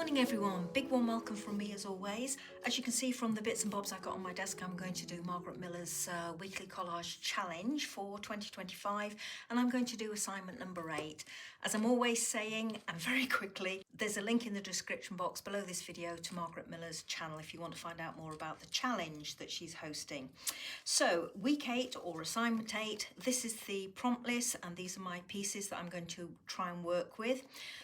morning everyone, big warm welcome from me as always. As you can see from the bits and bobs I got on my desk, I'm going to do Margarete Miller's weekly collage challenge for 2025, and I'm going to do assignment number 8. As I'm always saying, and very quickly, there's a link in the description box below this video to Margarete Miller's channel if you want to find out more about the challenge that she's hosting. So week 8 or assignment 8, this is the prompt list and these are my pieces that I'm going to try and work with.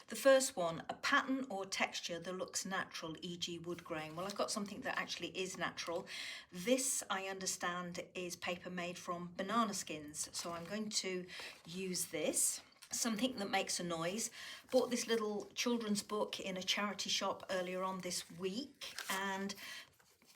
The first one, a pattern or texture that looks natural, e.g. wood grain. Well, I've got something that actually is natural. This, I understand, is paper made from banana skins. So I'm going to use this. Something that makes a noise. Bought this little children's book in a charity shop earlier on this week, and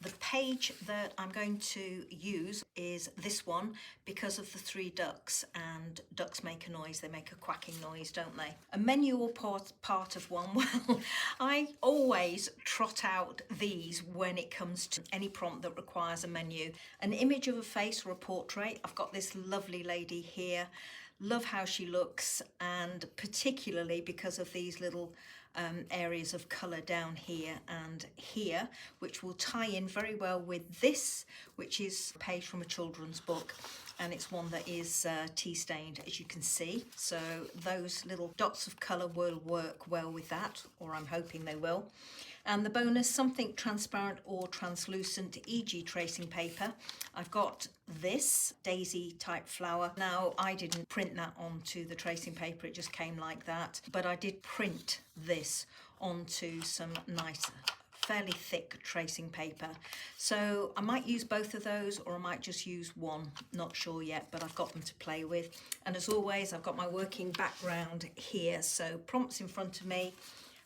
the page that I'm going to use is this one because of the 3 ducks, and ducks make a noise, they make a quacking noise, don't they? A menu or part of one, well, I always trot out these when it comes to any prompt that requires a menu. An image of a face or a portrait. I've got this lovely lady here. Love how she looks, and particularly because of these little areas of colour down here and here, which will tie in very well with this, which is a page from a children's book, and it's one that is tea stained, as you can see. So those little dots of colour will work well with that, or I'm hoping they will. And the bonus, something transparent or translucent, e.g. tracing paper. I've got this daisy type flower. Now, I didn't print that onto the tracing paper, it just came like that, but I did print this onto some nice, fairly thick tracing paper. So I might use both of those, or I might just use one, not sure yet, but I've got them to play with. And as always, I've got my working background here, so prompts in front of me.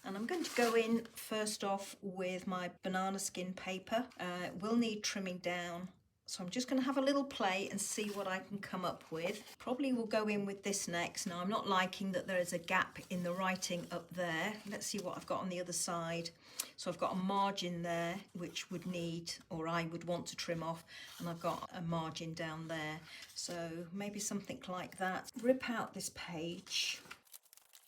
And I'm going to go in first off with my banana skin paper. It will need trimming down, so I'm just going to have a little play and see what I can come up with. Probably will go in with this next. Now, I'm not liking that there is a gap in the writing up there. Let's see what I've got on the other side. So I've got a margin there which would need, or I would want to trim off, and I've got a margin down there, so maybe something like that. Rip out this page.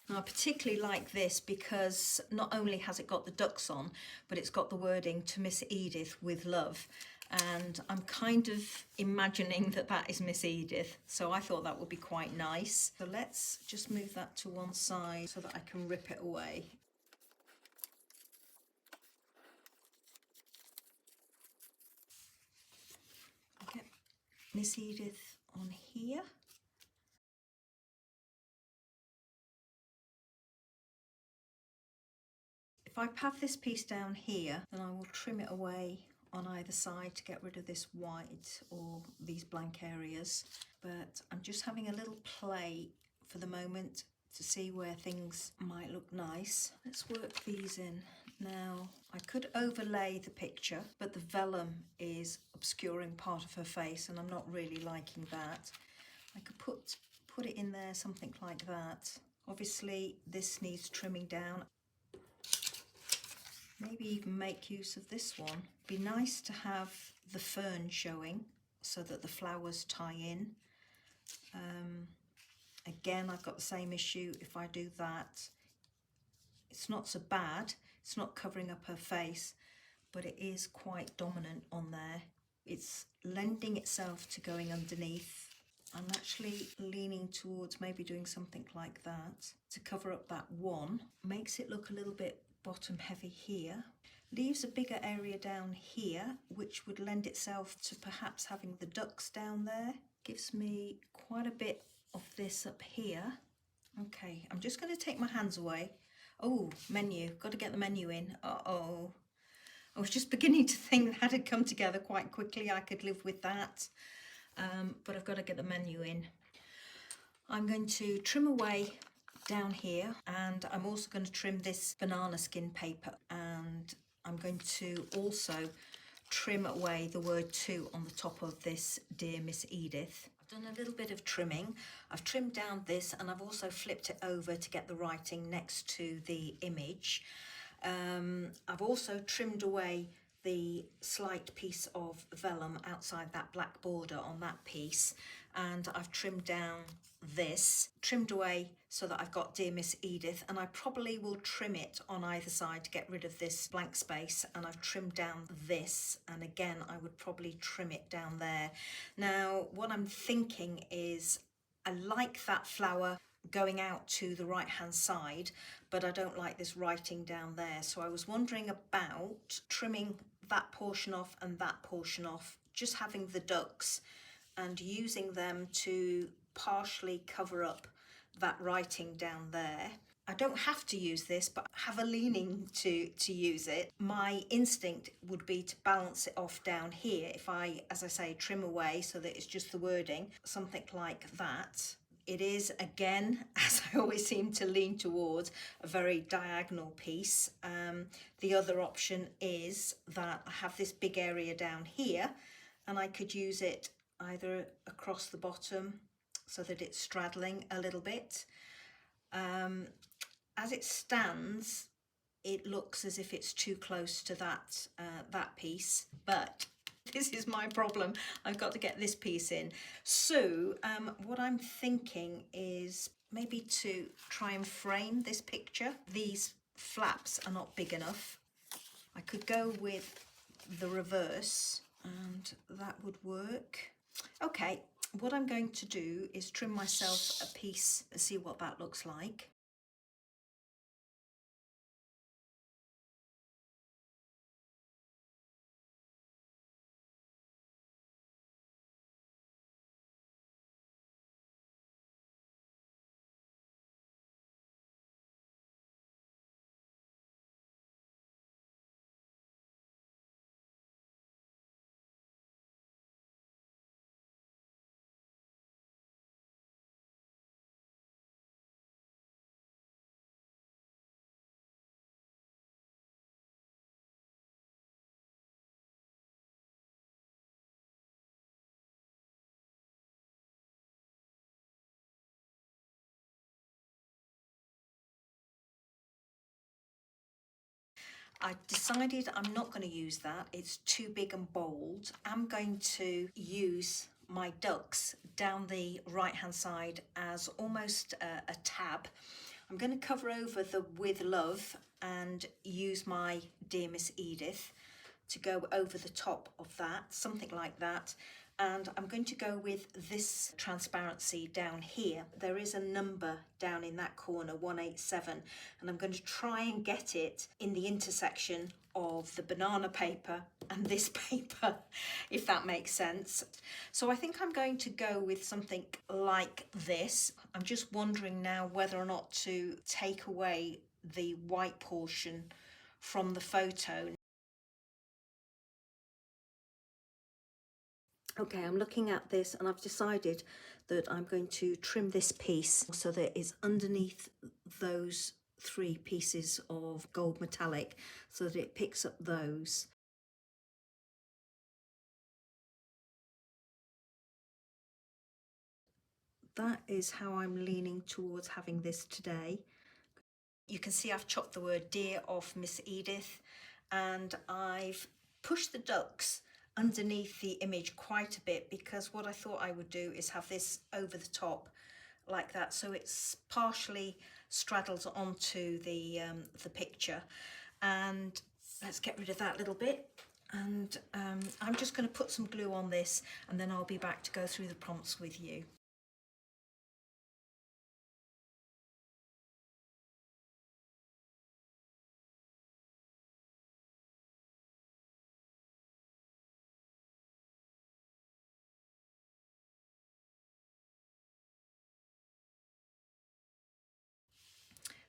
Now, I particularly like this because not only has it got the ducks on, but it's got the wording "to Miss Edith with love." And I'm kind of imagining that that is Miss Edith. So I thought that would be quite nice. So let's just move that to one side so that I can rip it away. Get Miss Edith on here. If I pav this piece down here, then I will trim it away on either side to get rid of this white or these blank areas. But I'm just having a little play for the moment to see where things might look nice. Let's work these in. Now, I could overlay the picture, but the vellum is obscuring part of her face and I'm not really liking that. I could put it in there, something like that. Obviously, this needs trimming down. Maybe even make use of this one. Be nice to have the fern showing so that the flowers tie in. Again, I've got the same issue. If I do that, it's not so bad. It's not covering up her face, but it is quite dominant on there. It's lending itself to going underneath. I'm actually leaning towards maybe doing something like that to cover up that one. Makes it look a little bit bottom heavy here, leaves a bigger area down here which would lend itself to perhaps having the ducks down there. Gives me quite a bit of this up here. Okay, I'm just going to take my hands away. Oh, menu, got to get the menu in. Uh-oh, I was just beginning to think that had come together quite quickly. I could live with that, but I've got to get the menu in. I'm going to trim away down here, and I'm also going to trim this banana skin paper, and I'm going to also trim away the word "to" on the top of this Dear Miss Edith. I've done a little bit of trimming. I've trimmed down this and I've also flipped it over to get the writing next to the image. I've also trimmed away the slight piece of vellum outside that black border on that piece, and I've trimmed down this, trimmed away so that I've got Dear Miss Edith, and I probably will trim it on either side to get rid of this blank space, and I've trimmed down this, and again I would probably trim it down there. Now what I'm thinking is I like that flower going out to the right hand side, but I don't like this writing down there, so I was wondering about trimming that portion off and that portion off, just having the ducks and using them to partially cover up that writing down there. I don't have to use this, but I have a leaning to use it. My instinct would be to balance it off down here if I, as I say, trim away so that it's just the wording, something like that. It is, again, as I always seem to lean towards, a very diagonal piece. The other option is that I have this big area down here and I could use it either across the bottom so that it's straddling a little bit. As it stands, it looks as if it's too close to that piece, but this is my problem. I've got to get this piece in. So what I'm thinking is maybe to try and frame this picture. These flaps are not big enough. I could go with the reverse and that would work. Okay, what I'm going to do is trim myself a piece and see what that looks like. I decided I'm not going to use that. It's too big and bold. I'm going to use my ducks down the right hand side as almost a tab. I'm going to cover over the With Love and use my Dear Miss Edith to go over the top of that, something like that. And I'm going to go with this transparency down here. There is a number down in that corner, 187, and I'm going to try and get it in the intersection of the banana paper and this paper, if that makes sense. So I think I'm going to go with something like this. I'm just wondering now whether or not to take away the white portion from the photo. Okay, I'm looking at this and I've decided that I'm going to trim this piece so that it's underneath those three pieces of gold metallic so that it picks up those. That is how I'm leaning towards having this today. You can see I've chopped the word Dear off Miss Edith and I've pushed the ducks underneath the image quite a bit because what I thought I would do is have this over the top like that so it's partially straddles onto the picture. And let's get rid of that little bit, and I'm just going to put some glue on this and then I'll be back to go through the prompts with you.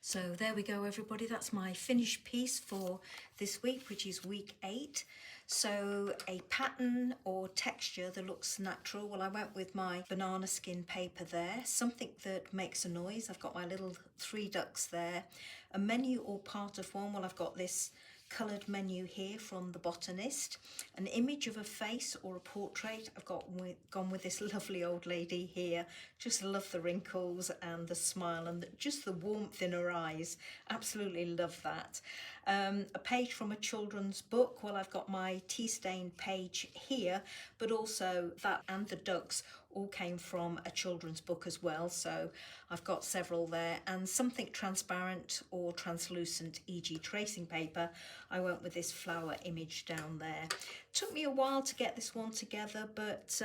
So there we go, everybody. That's my finished piece for this week, which is week 8. So a pattern or texture that looks natural. Well, I went with my banana skin paper there, something that makes a noise. I've got my little 3 ducks there. A menu or part of one. Well, I've got this coloured menu here from the Botanist, an image of a face or a portrait. I've gone with this lovely old lady here. Just love the wrinkles and the smile and just the warmth in her eyes. Absolutely love that. a page from a children's book. Well, I've got my tea stain page here, but also that and the ducks all came from a children's book as well, so I've got several there, and something transparent or translucent, e.g. tracing paper. I went with this flower image down there. Took me a while to get this one together, but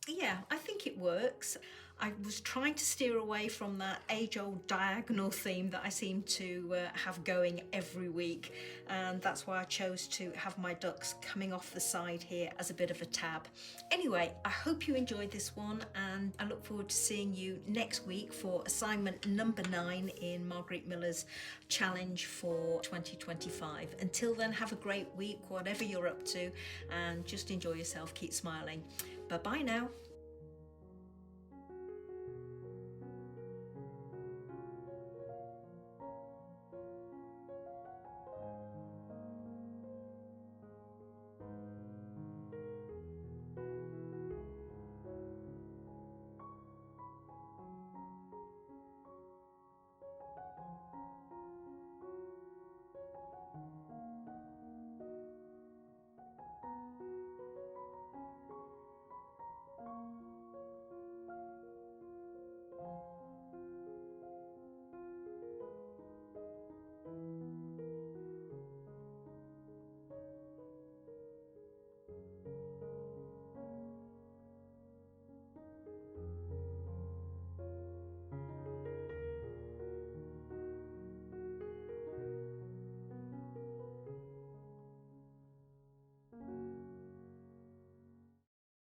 yeah, I think it works. I was trying to steer away from that age-old diagonal theme that I seem to have going every week, and that's why I chose to have my ducks coming off the side here as a bit of a tab. Anyway, I hope you enjoyed this one, and I look forward to seeing you next week for assignment number 9 in Margarete Miller's challenge for 2025. Until then, have a great week, whatever you're up to, and just enjoy yourself, keep smiling. Bye-bye now.